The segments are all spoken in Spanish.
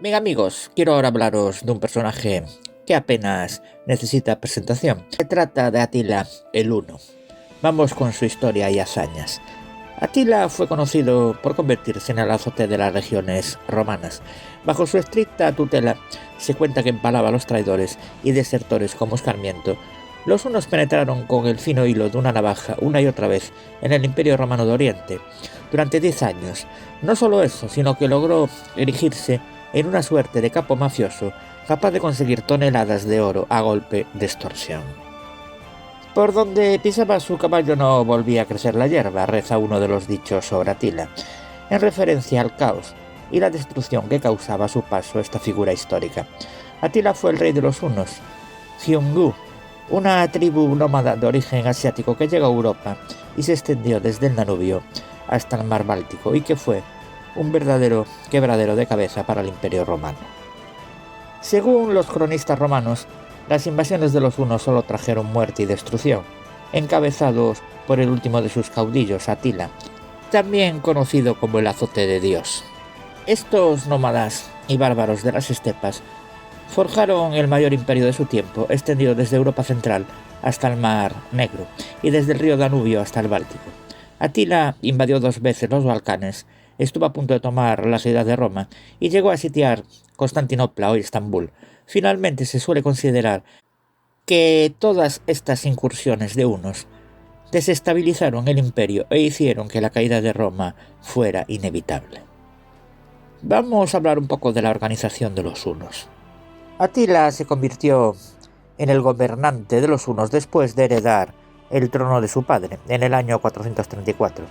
Bien amigos, quiero ahora hablaros de un personaje que apenas necesita presentación. Se trata de Atila el Huno. Vamos con su historia y hazañas. Atila fue conocido por convertirse en el azote de las legiones romanas. Bajo su estricta tutela se cuenta que empalaba a los traidores y desertores como escarmiento. Los hunos penetraron con el fino hilo de una navaja una y otra vez en el Imperio Romano de Oriente durante 10 años. No solo eso, sino que logró erigirse en una suerte de capo mafioso capaz de conseguir toneladas de oro a golpe de extorsión. Por donde pisaba su caballo no volvía a crecer la hierba, reza uno de los dichos sobre Atila, en referencia al caos y la destrucción que causaba a su paso esta figura histórica. Atila fue el rey de los hunos, Hyungu, una tribu nómada de origen asiático que llegó a Europa y se extendió desde el Danubio hasta el mar Báltico y que fue un verdadero quebradero de cabeza para el Imperio Romano. Según los cronistas romanos, las invasiones de los hunos solo trajeron muerte y destrucción, encabezados por el último de sus caudillos, Atila, también conocido como el azote de Dios. Estos nómadas y bárbaros de las estepas forjaron el mayor imperio de su tiempo, extendido desde Europa central hasta el Mar Negro y desde el río Danubio hasta el Báltico. Atila invadió 2 veces los Balcanes, estuvo a punto de tomar la ciudad de Roma y llegó a sitiar Constantinopla o Estambul. Finalmente se suele considerar que todas estas incursiones de hunos desestabilizaron el imperio e hicieron que la caída de Roma fuera inevitable. Vamos a hablar un poco de la organización de los hunos. Atila se convirtió en el gobernante de los hunos después de heredar el trono de su padre en el año 434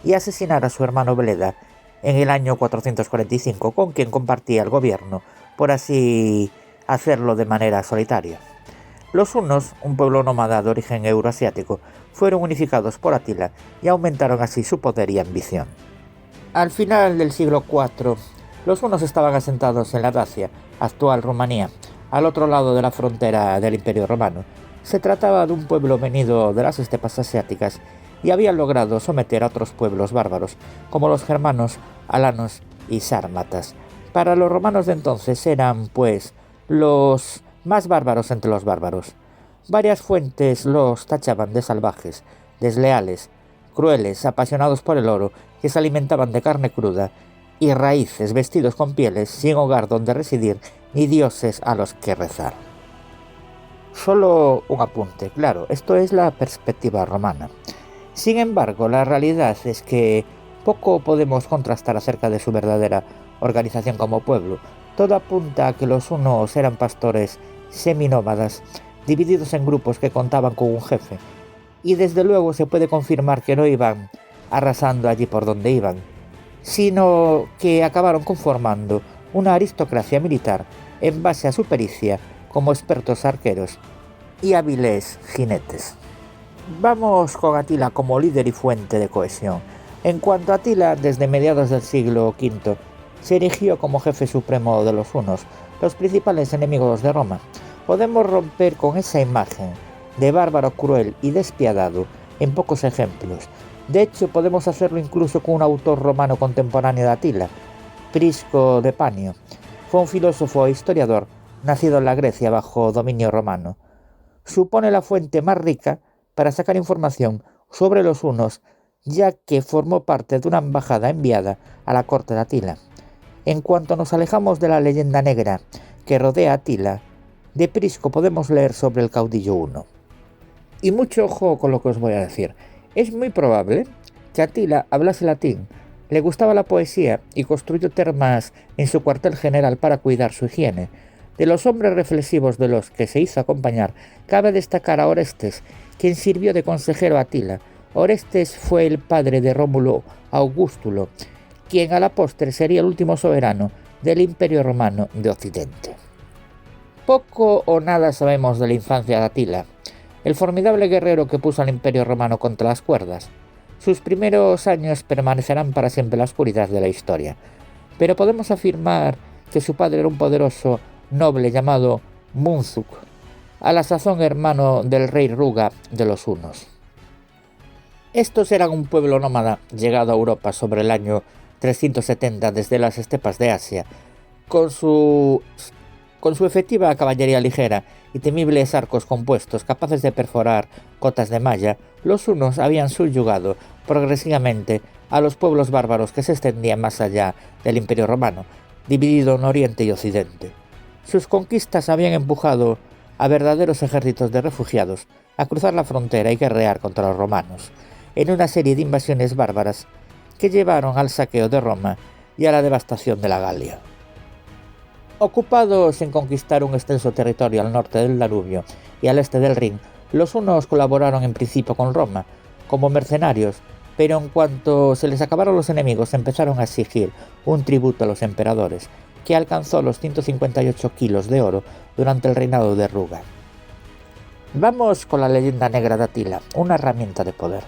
y asesinar a su hermano Bleda en el año 445, con quien compartía el gobierno, por así hacerlo de manera solitaria. Los hunos, un pueblo nómada de origen euroasiático, fueron unificados por Atila y aumentaron así su poder y ambición. Al final del siglo IV, los hunos estaban asentados en la Dacia, actual Rumanía, al otro lado de la frontera del Imperio Romano. Se trataba de un pueblo venido de las estepas asiáticas y habían logrado someter a otros pueblos bárbaros, como los germanos, alanos y sármatas. Para los romanos de entonces eran, pues, los más bárbaros entre los bárbaros. Varias fuentes los tachaban de salvajes, desleales, crueles, apasionados por el oro, que se alimentaban de carne cruda, y raíces vestidos con pieles, sin hogar donde residir, ni dioses a los que rezar. Solo un apunte, claro, esto es la perspectiva romana. Sin embargo, la realidad es que poco podemos contrastar acerca de su verdadera organización como pueblo. Todo apunta a que los hunos eran pastores seminómadas, divididos en grupos que contaban con un jefe, y desde luego se puede confirmar que no iban arrasando allí por donde iban, sino que acabaron conformando una aristocracia militar en base a su pericia como expertos arqueros y hábiles jinetes. Vamos con Atila como líder y fuente de cohesión. En cuanto a Atila, desde mediados del siglo V, se erigió como jefe supremo de los hunos, los principales enemigos de Roma. Podemos romper con esa imagen de bárbaro cruel y despiadado en pocos ejemplos. De hecho, podemos hacerlo incluso con un autor romano contemporáneo de Atila, Prisco de Panio. Fue un filósofo e historiador nacido en la Grecia bajo dominio romano. Supone la fuente más rica para sacar información sobre los hunos, ya que formó parte de una embajada enviada a la corte de Atila. En cuanto nos alejamos de la leyenda negra que rodea a Atila, de Prisco podemos leer sobre el caudillo huno. Y mucho ojo con lo que os voy a decir. Es muy probable que Atila hablase latín, le gustaba la poesía y construyó termas en su cuartel general para cuidar su higiene. De los hombres reflexivos de los que se hizo acompañar, cabe destacar a Orestes, quien sirvió de consejero a Atila. Orestes fue el padre de Rómulo Augustulo, quien a la postre sería el último soberano del Imperio Romano de Occidente. Poco o nada sabemos de la infancia de Atila, el formidable guerrero que puso al Imperio Romano contra las cuerdas. Sus primeros años permanecerán para siempre en la oscuridad de la historia, pero podemos afirmar que su padre era un poderoso noble llamado Munzuk, a la sazón hermano del rey Ruga de los hunos. Estos eran un pueblo nómada llegado a Europa sobre el año 370 desde las estepas de Asia, Con su efectiva caballería ligera y temibles arcos compuestos capaces de perforar cotas de malla, los hunos habían subyugado progresivamente a los pueblos bárbaros que se extendían más allá del Imperio Romano, dividido en Oriente y Occidente. Sus conquistas habían empujado a verdaderos ejércitos de refugiados a cruzar la frontera y guerrear contra los romanos, en una serie de invasiones bárbaras que llevaron al saqueo de Roma y a la devastación de la Galia. Ocupados en conquistar un extenso territorio al norte del Danubio y al este del Rin, los hunos colaboraron en principio con Roma como mercenarios, pero en cuanto se les acabaron los enemigos empezaron a exigir un tributo a los emperadores, que alcanzó los 158 kilos de oro durante el reinado de Ruga. Vamos con la leyenda negra de Atila, una herramienta de poder.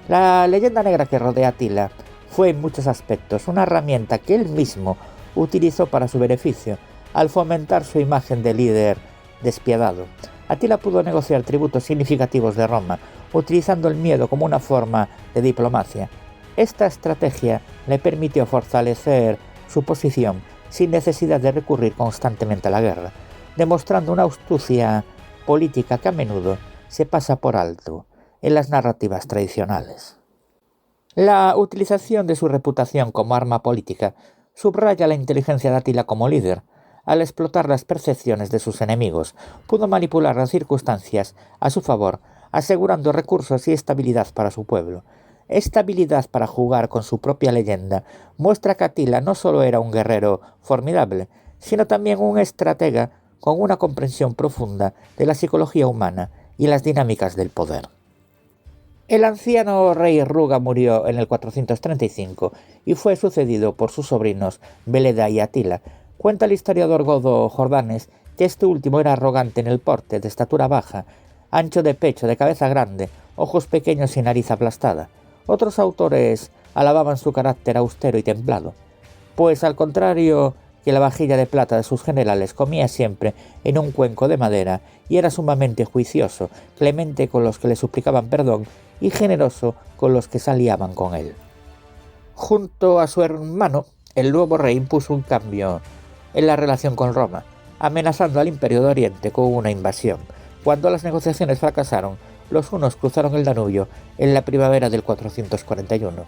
La leyenda negra que rodea a Atila fue en muchos aspectos una herramienta que él mismo utilizó para su beneficio, al fomentar su imagen de líder despiadado. Atila pudo negociar tributos significativos de Roma, utilizando el miedo como una forma de diplomacia. Esta estrategia le permitió fortalecer su posición sin necesidad de recurrir constantemente a la guerra, demostrando una astucia política que a menudo se pasa por alto en las narrativas tradicionales. La utilización de su reputación como arma política subraya la inteligencia de Atila como líder. Al explotar las percepciones de sus enemigos, pudo manipular las circunstancias a su favor, asegurando recursos y estabilidad para su pueblo. Esta habilidad para jugar con su propia leyenda muestra que Atila no solo era un guerrero formidable, sino también un estratega con una comprensión profunda de la psicología humana y las dinámicas del poder. El anciano rey Ruga murió en el 435 y fue sucedido por sus sobrinos Veleda y Atila. Cuenta el historiador godo Jordanes que este último era arrogante en el porte, de estatura baja, ancho de pecho, de cabeza grande, ojos pequeños y nariz aplastada. Otros autores alababan su carácter austero y templado, pues al contrario que la vajilla de plata de sus generales, comía siempre en un cuenco de madera y era sumamente juicioso, clemente con los que le suplicaban perdón y generoso con los que se aliaban con él. Junto a su hermano, el nuevo rey impuso un cambio en la relación con Roma, amenazando al Imperio de Oriente con una invasión. Cuando las negociaciones fracasaron, los hunos cruzaron el Danubio en la primavera del 441.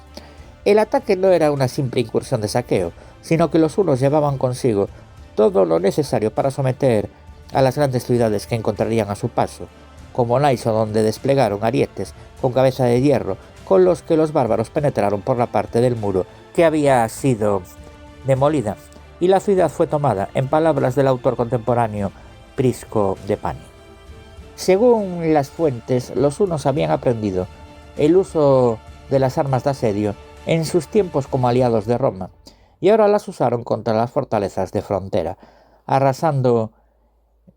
El ataque no era una simple incursión de saqueo, sino que los hunos llevaban consigo todo lo necesario para someter a las grandes ciudades que encontrarían a su paso, como Laiso, donde desplegaron arietes con cabeza de hierro, con los que los bárbaros penetraron por la parte del muro que había sido demolida, y la ciudad fue tomada, en palabras del autor contemporáneo Prisco de Pani. Según las fuentes, los hunos habían aprendido el uso de las armas de asedio en sus tiempos como aliados de Roma, y ahora las usaron contra las fortalezas de frontera, arrasando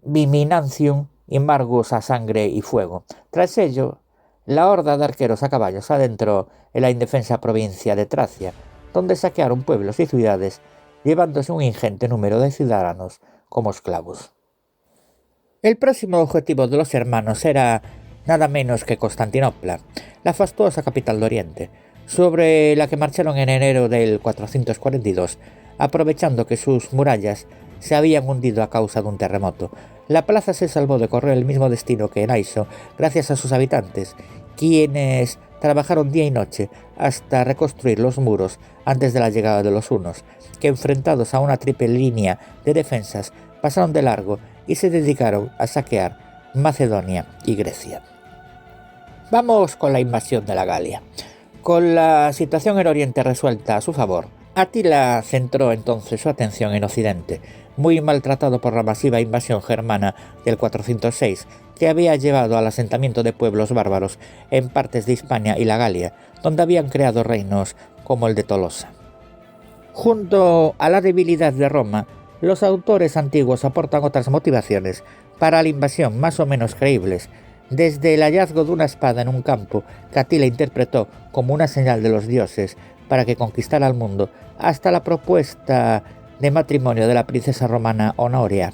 Viminancium y Margus a sangre y fuego. Tras ello, la horda de arqueros a caballos adentró en la indefensa provincia de Tracia, donde saquearon pueblos y ciudades, llevándose un ingente número de ciudadanos como esclavos. El próximo objetivo de los hermanos era nada menos que Constantinopla, la fastuosa capital de Oriente, sobre la que marcharon en enero del 442, aprovechando que sus murallas se habían hundido a causa de un terremoto. La plaza se salvó de correr el mismo destino que Laiso gracias a sus habitantes, quienes trabajaron día y noche hasta reconstruir los muros antes de la llegada de los hunos, que enfrentados a una triple línea de defensas pasaron de largo y se dedicaron a saquear Macedonia y Grecia. Vamos con la invasión de la Galia. Con la situación en Oriente resuelta a su favor, Atila centró entonces su atención en Occidente, muy maltratado por la masiva invasión germana del 406, que había llevado al asentamiento de pueblos bárbaros en partes de Hispania y la Galia, donde habían creado reinos como el de Tolosa. Junto a la debilidad de Roma, los autores antiguos aportan otras motivaciones para la invasión más o menos creíbles, desde el hallazgo de una espada en un campo que Atila interpretó como una señal de los dioses para que conquistara el mundo, hasta la propuesta de matrimonio de la princesa romana Honoria,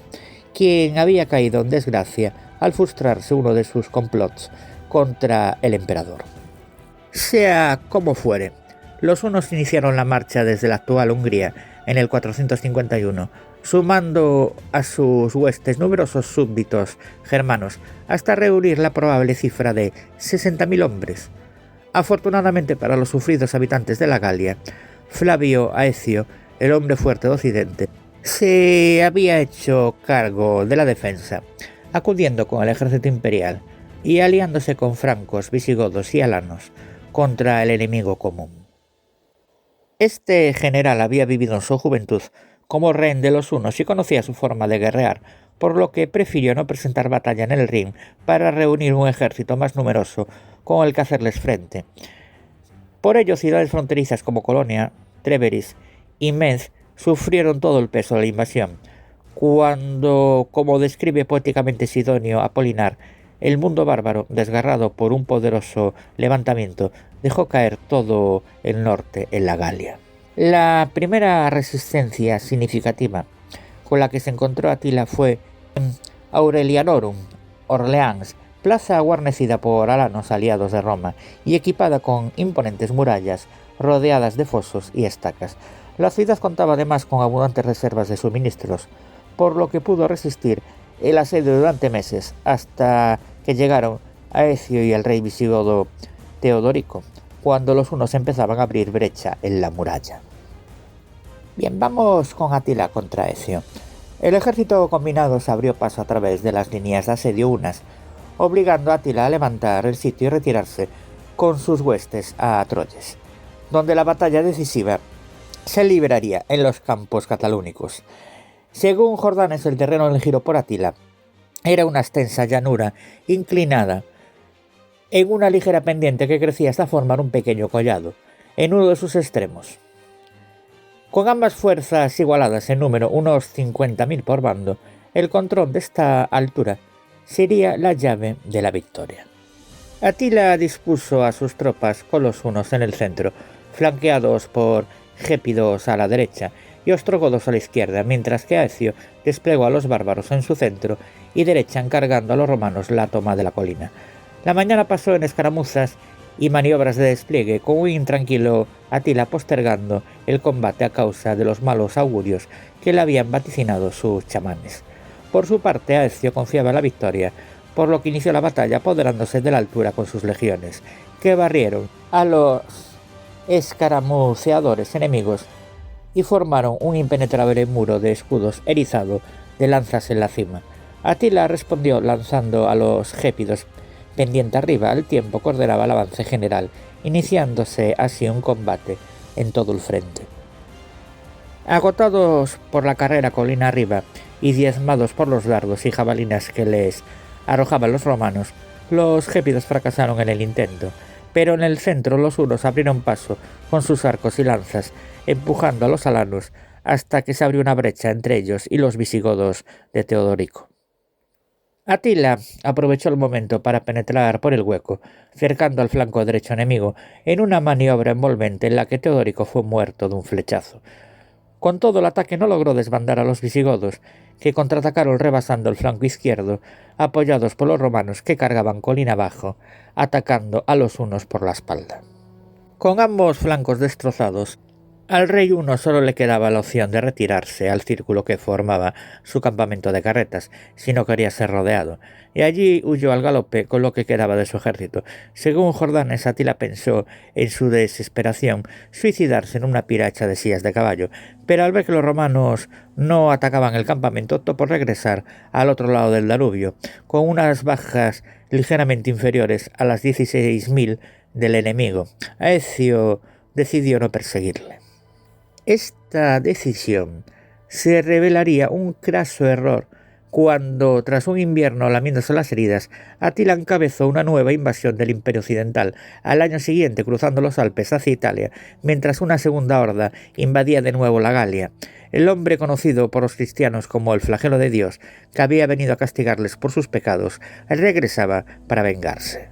quien había caído en desgracia al frustrarse uno de sus complots contra el emperador. Sea como fuere, los hunos iniciaron la marcha desde la actual Hungría en el 451, sumando a sus huestes numerosos súbditos germanos hasta reunir la probable cifra de 60.000 hombres. Afortunadamente para los sufridos habitantes de la Galia, Flavio Aecio, el hombre fuerte de Occidente, se había hecho cargo de la defensa, acudiendo con el ejército imperial y aliándose con francos, visigodos y alanos contra el enemigo común. Este general había vivido en su juventud como rehén de los hunos y conocía su forma de guerrear, por lo que prefirió no presentar batalla en el Rin para reunir un ejército más numeroso con el que hacerles frente. Por ello, ciudades fronterizas como Colonia, Treveris y Metz sufrieron todo el peso de la invasión, cuando, como describe poéticamente Sidonio Apolinar, el mundo bárbaro, desgarrado por un poderoso levantamiento, dejó caer todo el norte en la Galia. La primera resistencia significativa con la que se encontró Atila fue en Aurelianorum, Orleans, plaza guarnecida por alanos aliados de Roma y equipada con imponentes murallas rodeadas de fosos y estacas. La ciudad contaba además con abundantes reservas de suministros, por lo que pudo resistir el asedio durante meses hasta que llegaron Aecio y el rey visigodo Teodorico, cuando los hunos empezaban a abrir brecha en la muralla. Bien, vamos con Atila contra Aecio. El ejército combinado se abrió paso a través de las líneas de asedio hunas, obligando a Atila a levantar el sitio y retirarse con sus huestes a Troyes, donde la batalla decisiva se libraría en los campos catalúnicos. Según Jordanes, el terreno elegido por Atila era una extensa llanura inclinada en una ligera pendiente que crecía hasta formar un pequeño collado en uno de sus extremos. Con ambas fuerzas igualadas en número, unos 50.000 por bando, el control de esta altura sería la llave de la victoria. Atila dispuso a sus tropas con los hunos en el centro, flanqueados por gépidos a la derecha y ostrogodos a la izquierda, mientras que Aecio desplegó a los bárbaros en su centro y derecha, encargando a los romanos la toma de la colina. La mañana pasó en escaramuzas y maniobras de despliegue, con un intranquilo Atila postergando el combate a causa de los malos augurios que le habían vaticinado sus chamanes. Por su parte, Aecio confiaba en la victoria, por lo que inició la batalla apoderándose de la altura con sus legiones, que barrieron a los escaramuceadores enemigos y formaron un impenetrable muro de escudos erizado de lanzas en la cima. Atila respondió lanzando a los gépidos pendiente arriba, al tiempo que ordenaba el avance general, iniciándose así un combate en todo el frente. Agotados por la carrera colina arriba y diezmados por los dardos y jabalinas que les arrojaban los romanos, los gépidos fracasaron en el intento, pero en el centro los hunos abrieron paso con sus arcos y lanzas, empujando a los alanos hasta que se abrió una brecha entre ellos y los visigodos de Teodorico. Atila aprovechó el momento para penetrar por el hueco, cercando al flanco derecho enemigo, en una maniobra envolvente en la que Teodorico fue muerto de un flechazo. Con todo, el ataque no logró desbandar a los visigodos, que contraatacaron rebasando el flanco izquierdo, apoyados por los romanos que cargaban colina abajo, atacando a los hunos por la espalda. Con ambos flancos destrozados, al rey huno solo le quedaba la opción de retirarse al círculo que formaba su campamento de carretas, si no quería ser rodeado, y allí huyó al galope con lo que quedaba de su ejército. Según Jordanes, Atila pensó, en su desesperación, suicidarse en una piracha de sillas de caballo, pero al ver que los romanos no atacaban el campamento, optó por regresar al otro lado del Danubio, con unas bajas ligeramente inferiores a las 16.000 del enemigo. Aecio decidió no perseguirle. Esta decisión se revelaría un craso error cuando, tras un invierno lamiéndose las heridas, Atila encabezó una nueva invasión del Imperio Occidental, al año siguiente cruzando los Alpes hacia Italia, mientras una segunda horda invadía de nuevo la Galia. El hombre conocido por los cristianos como el flagelo de Dios, que había venido a castigarles por sus pecados, regresaba para vengarse.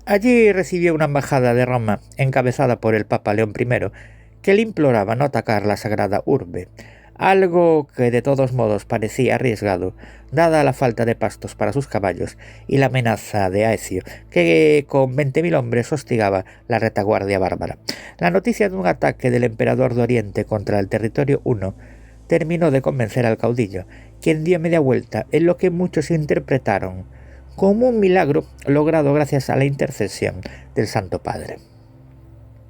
Allí recibió una embajada de Roma, encabezada por el Papa León I, que le imploraba no atacar la sagrada urbe, algo que de todos modos parecía arriesgado, dada la falta de pastos para sus caballos y la amenaza de Aecio, que con 20.000 hombres hostigaba la retaguardia bárbara. La noticia de un ataque del emperador de Oriente contra el territorio huno terminó de convencer al caudillo, quien dio media vuelta en lo que muchos interpretaron como un milagro logrado gracias a la intercesión del Santo Padre.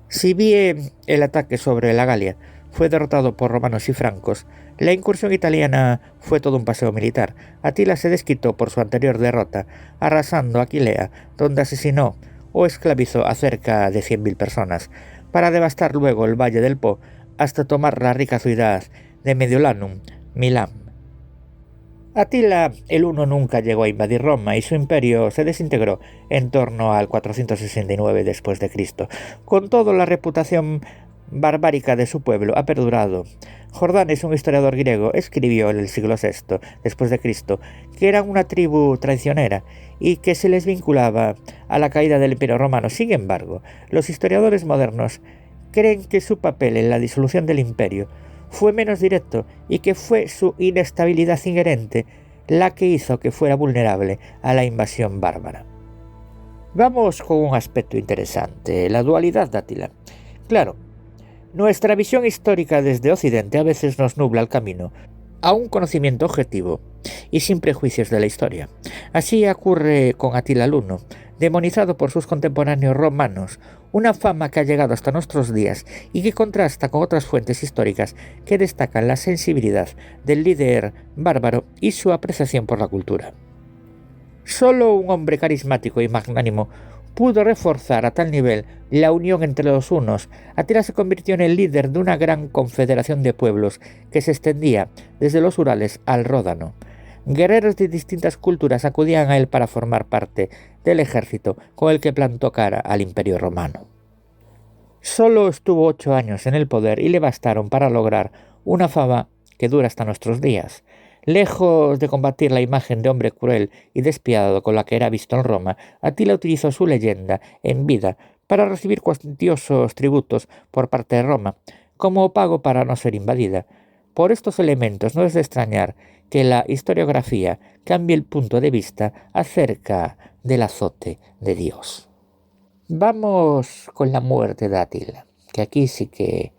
Si bien el ataque sobre la Galia fue derrotado por romanos y francos, la incursión italiana fue todo un paseo militar. Atila se desquitó por su anterior derrota, arrasando Aquilea, donde asesinó o esclavizó a cerca de 100.000 personas, para devastar luego el valle del Po hasta tomar la rica ciudad de Mediolanum, Milán. Atila el Huno nunca llegó a invadir Roma y su imperio se desintegró en torno al 469 después de Cristo. Con todo, la reputación barbárica de su pueblo ha perdurado. Jordanes, un historiador griego, escribió en el siglo VI después de Cristo que eran una tribu traicionera y que se les vinculaba a la caída del Imperio Romano. Sin embargo, los historiadores modernos creen que su papel en la disolución del imperio fue menos directo y que fue su inestabilidad inherente la que hizo que fuera vulnerable a la invasión bárbara. Vamos con un aspecto interesante, la dualidad de Atila. Claro, nuestra visión histórica desde Occidente a veces nos nubla el camino a un conocimiento objetivo y sin prejuicios de la historia. Así ocurre con Atila el Huno, demonizado por sus contemporáneos romanos, una fama que ha llegado hasta nuestros días y que contrasta con otras fuentes históricas que destacan la sensibilidad del líder bárbaro y su apreciación por la cultura. Solo un hombre carismático y magnánimo pudo reforzar a tal nivel la unión entre los hunos. Atila se convirtió en el líder de una gran confederación de pueblos que se extendía desde los Urales al Ródano. Guerreros de distintas culturas acudían a él para formar parte del ejército con el que plantó cara al Imperio Romano. Solo estuvo 8 años en el poder y le bastaron para lograr una fama que dura hasta nuestros días. Lejos de combatir la imagen de hombre cruel y despiadado con la que era visto en Roma, Atila utilizó su leyenda en vida para recibir cuantiosos tributos por parte de Roma, como pago para no ser invadida. Por estos elementos no es de extrañar que la historiografía cambie el punto de vista acerca del azote de Dios. Vamos con la muerte de Atila, que aquí sí que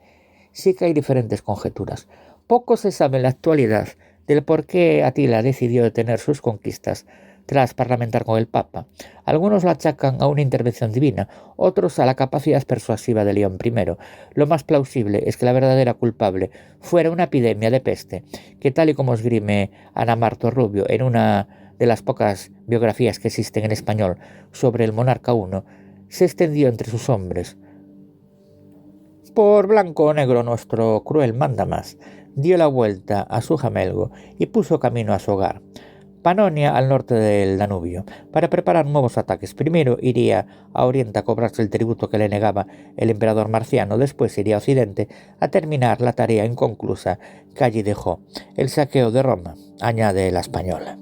hay diferentes conjeturas. Poco se sabe en la actualidad del por qué Atila decidió detener sus conquistas tras parlamentar con el Papa. Algunos lo achacan a una intervención divina, otros a la capacidad persuasiva de León I. Lo más plausible es que la verdadera culpable fuera una epidemia de peste, que tal y como esgrime Ana Marto Rubio en una de las pocas biografías que existen en español sobre el monarca Huno, se extendió entre sus hombres. Por blanco o negro nuestro cruel mandamás dio la vuelta a su jamelgo y puso camino a su hogar, Panonia, al norte del Danubio, para preparar nuevos ataques. Primero iría a Oriente a cobrarse el tributo que le negaba el emperador Marciano, después iría a Occidente a terminar la tarea inconclusa que allí dejó, el saqueo de Roma, añade la española.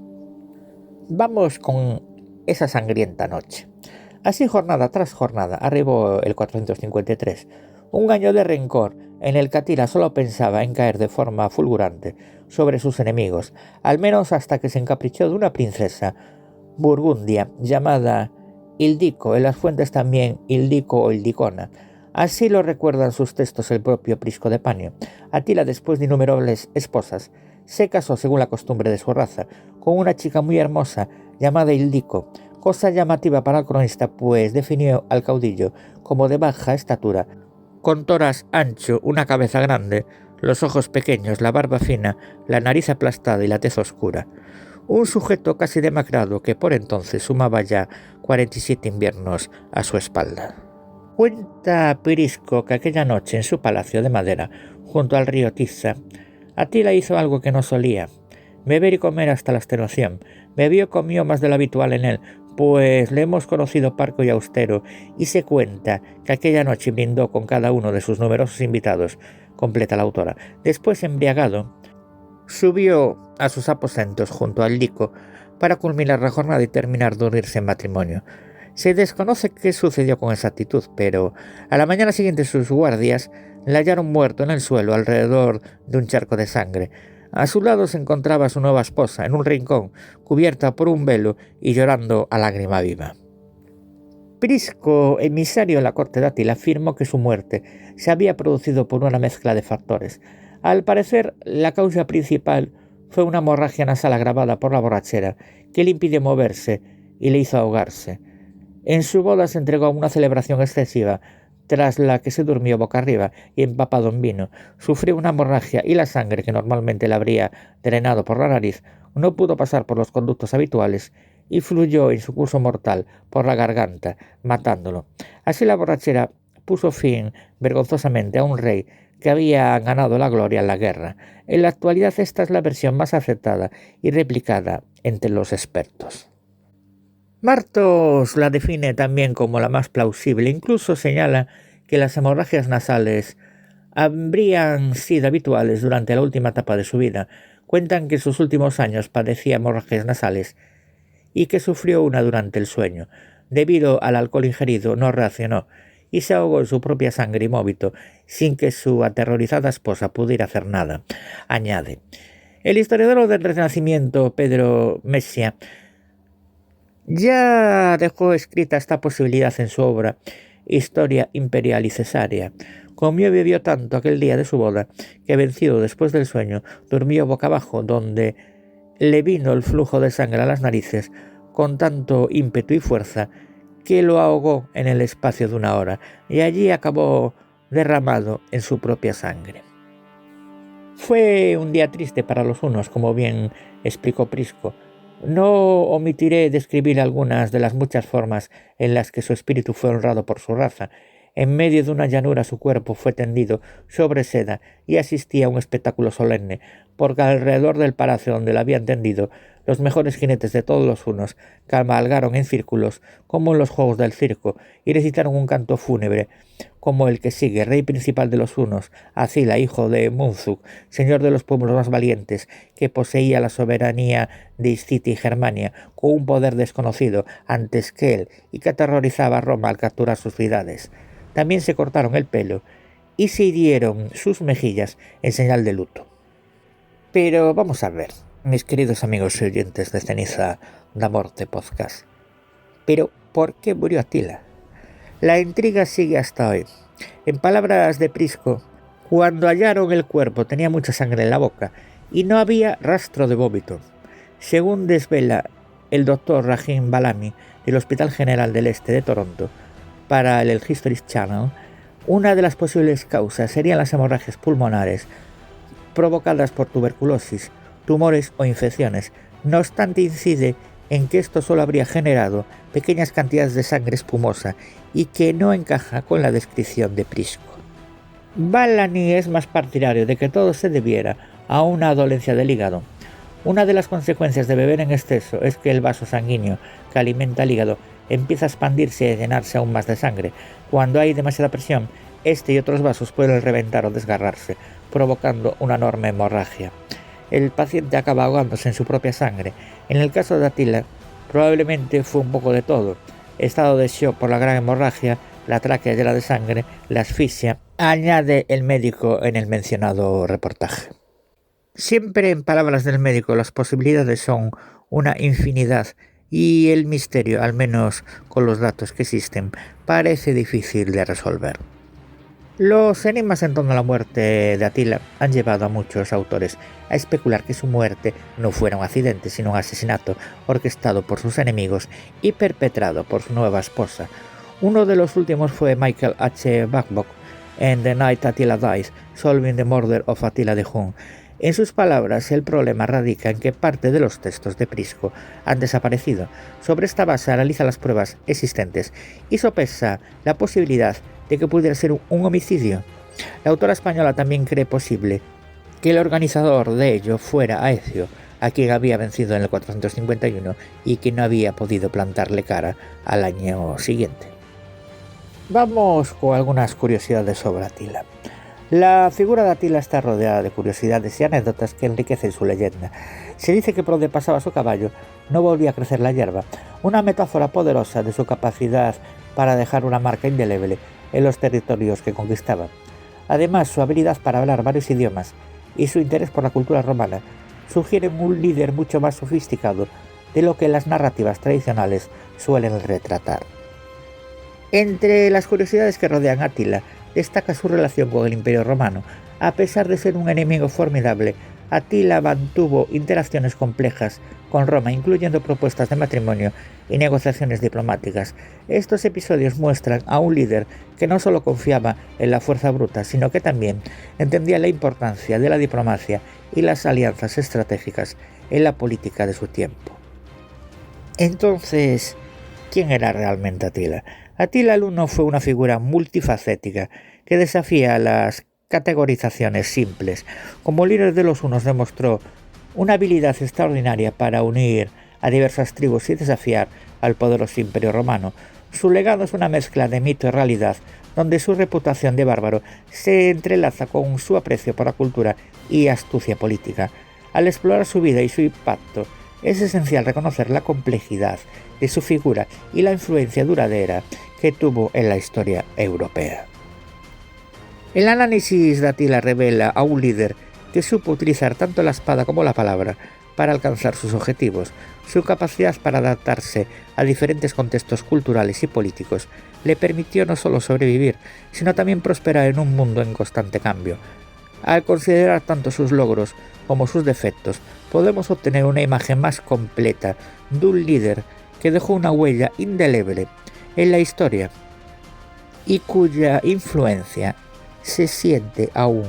Vamos con esa sangrienta noche. Así, jornada tras jornada, arribó el 453, un año de rencor en el que Atila solo pensaba en caer de forma fulgurante sobre sus enemigos, al menos hasta que se encaprichó de una princesa burgundia llamada Ildico, en las fuentes también Ildico o Ildicona. Así lo recuerdan sus textos el propio Prisco de Panio. Atila, después de innumerables esposas, se casó según la costumbre de su raza, con una chica muy hermosa llamada Ildico, cosa llamativa para el cronista, pues definió al caudillo como de baja estatura, con tórax ancho, una cabeza grande, los ojos pequeños, la barba fina, la nariz aplastada y la tez oscura. Un sujeto casi demacrado que por entonces sumaba ya 47 inviernos a su espalda. Cuenta Pirisco que aquella noche en su palacio de madera, junto al río Tiza, Atila hizo algo que no solía: beber y comer hasta la extenuación. Bebió y comió más de lo habitual en él, pues le hemos conocido parco y austero, y se cuenta que aquella noche brindó con cada uno de sus numerosos invitados, completa la autora. Después, embriagado, subió a sus aposentos junto al Lico para culminar la jornada y terminar de unirse en matrimonio. Se desconoce qué sucedió con exactitud, pero a la mañana siguiente sus guardias le hallaron muerto en el suelo alrededor de un charco de sangre. A su lado se encontraba su nueva esposa, en un rincón, cubierta por un velo y llorando a lágrima viva. Prisco, emisario de la corte de Atila, afirmó que su muerte se había producido por una mezcla de factores. Al parecer, la causa principal fue una hemorragia nasal agravada por la borrachera, que le impidió moverse y le hizo ahogarse. En su boda se entregó a una celebración excesiva, tras la que se durmió boca arriba y empapado en vino. Sufrió una hemorragia y la sangre, que normalmente le habría drenado por la nariz, no pudo pasar por los conductos habituales y fluyó en su curso mortal por la garganta, matándolo. Así la borrachera puso fin vergonzosamente a un rey que había ganado la gloria en la guerra. En la actualidad esta es la versión más aceptada y replicada entre los expertos. Martos la define también como la más plausible, incluso señala que las hemorragias nasales habrían sido habituales durante la última etapa de su vida. Cuentan que en sus últimos años padecía hemorragias nasales y que sufrió una durante el sueño. Debido al alcohol ingerido no reaccionó y se ahogó en su propia sangre y vómito sin que su aterrorizada esposa pudiera hacer nada. Añade: el historiador del Renacimiento, Pedro Messia, ya dejó escrita esta posibilidad en su obra Historia Imperial y Cesárea. Comió y bebió tanto aquel día de su boda que, vencido después del sueño, durmió boca abajo, donde le vino el flujo de sangre a las narices con tanto ímpetu y fuerza que lo ahogó en el espacio de una hora, y allí acabó derramado en su propia sangre. Fue un día triste para los hunos, como bien explicó Prisco. No omitiré describir algunas de las muchas formas en las que su espíritu fue honrado por su raza. En medio de una llanura su cuerpo fue tendido sobre seda y asistía a un espectáculo solemne, porque alrededor del palacio donde la habían tendido, los mejores jinetes de todos los hunos cabalgaron en círculos como en los juegos del circo y recitaron un canto fúnebre como el que sigue: rey principal de los hunos, Acila, hijo de Munzuk, señor de los pueblos más valientes, que poseía la soberanía de Iscitia y Germania, con un poder desconocido antes que él, y que aterrorizaba a Roma al capturar sus ciudades. También se cortaron el pelo y se hirieron sus mejillas en señal de luto. Pero vamos a ver, mis queridos amigos y oyentes de Ceniza da Morte Podcast, ¿pero por qué murió Atila? La intriga sigue hasta hoy. En palabras de Prisco, cuando hallaron el cuerpo tenía mucha sangre en la boca y no había rastro de vómito. Según desvela el doctor Rahim Ballamy del Hospital General del Este de Toronto para el History Channel, una de las posibles causas serían las hemorragias pulmonares provocadas por tuberculosis, tumores o infecciones. No obstante, incide en que esto solo habría generado pequeñas cantidades de sangre espumosa y que no encaja con la descripción de Prisco. Ballamy es más partidario de que todo se debiera a una dolencia del hígado. Una de las consecuencias de beber en exceso es que el vaso sanguíneo que alimenta el hígado empieza a expandirse y a llenarse aún más de sangre. Cuando hay demasiada presión, este y otros vasos pueden reventar o desgarrarse, provocando una enorme hemorragia. El paciente acaba ahogándose en su propia sangre. En el caso de Atila, probablemente fue un poco de todo: estado de shock por la gran hemorragia, la tráquea llena de sangre, la asfixia, añade el médico en el mencionado reportaje. Siempre, en palabras del médico, las posibilidades son una infinidad y el misterio, al menos con los datos que existen, parece difícil de resolver. Los enigmas en torno a la muerte de Atila han llevado a muchos autores a especular que su muerte no fuera un accidente, sino un asesinato orquestado por sus enemigos y perpetrado por su nueva esposa. Uno de los últimos fue Michael H. Babcock en The Night Attila Died, Solving the Murder of Attila the Hun. En sus palabras, el problema radica en que parte de los textos de Prisco han desaparecido. Sobre esta base analiza las pruebas existentes y sopesa la posibilidad de que pudiera ser un homicidio. La autora española también cree posible que el organizador de ello fuera Aecio, a quien había vencido en el 451 y que no había podido plantarle cara al año siguiente. Vamos con algunas curiosidades sobre Atila. La figura de Atila está rodeada de curiosidades y anécdotas que enriquecen su leyenda. Se dice que por donde pasaba su caballo no volvía a crecer la hierba, una metáfora poderosa de su capacidad para dejar una marca indeleble en los territorios que conquistaba. Además, su habilidad para hablar varios idiomas y su interés por la cultura romana sugieren un líder mucho más sofisticado de lo que las narrativas tradicionales suelen retratar. Entre las curiosidades que rodean a Atila, destaca su relación con el Imperio Romano. A pesar de ser un enemigo formidable, Atila mantuvo interacciones complejas con Roma, incluyendo propuestas de matrimonio y negociaciones diplomáticas. Estos episodios muestran a un líder que no solo confiaba en la fuerza bruta, sino que también entendía la importancia de la diplomacia y las alianzas estratégicas en la política de su tiempo. Entonces, ¿quién era realmente Atila? Atila el Huno fue una figura multifacética que desafía las categorizaciones simples. Como líder de los hunos demostró una habilidad extraordinaria para unir a diversas tribus y desafiar al poderoso Imperio Romano. Su legado es una mezcla de mito y realidad, donde su reputación de bárbaro se entrelaza con su aprecio por la cultura y astucia política. Al explorar su vida y su impacto, es esencial reconocer la complejidad de su figura y la influencia duradera que tuvo en la historia europea. El análisis de Atila revela a un líder que supo utilizar tanto la espada como la palabra para alcanzar sus objetivos. Su capacidad para adaptarse a diferentes contextos culturales y políticos le permitió no solo sobrevivir, sino también prosperar en un mundo en constante cambio. Al considerar tanto sus logros como sus defectos, podemos obtener una imagen más completa de un líder que dejó una huella indeleble en la historia y cuya influencia se siente aún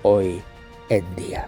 hoy en día.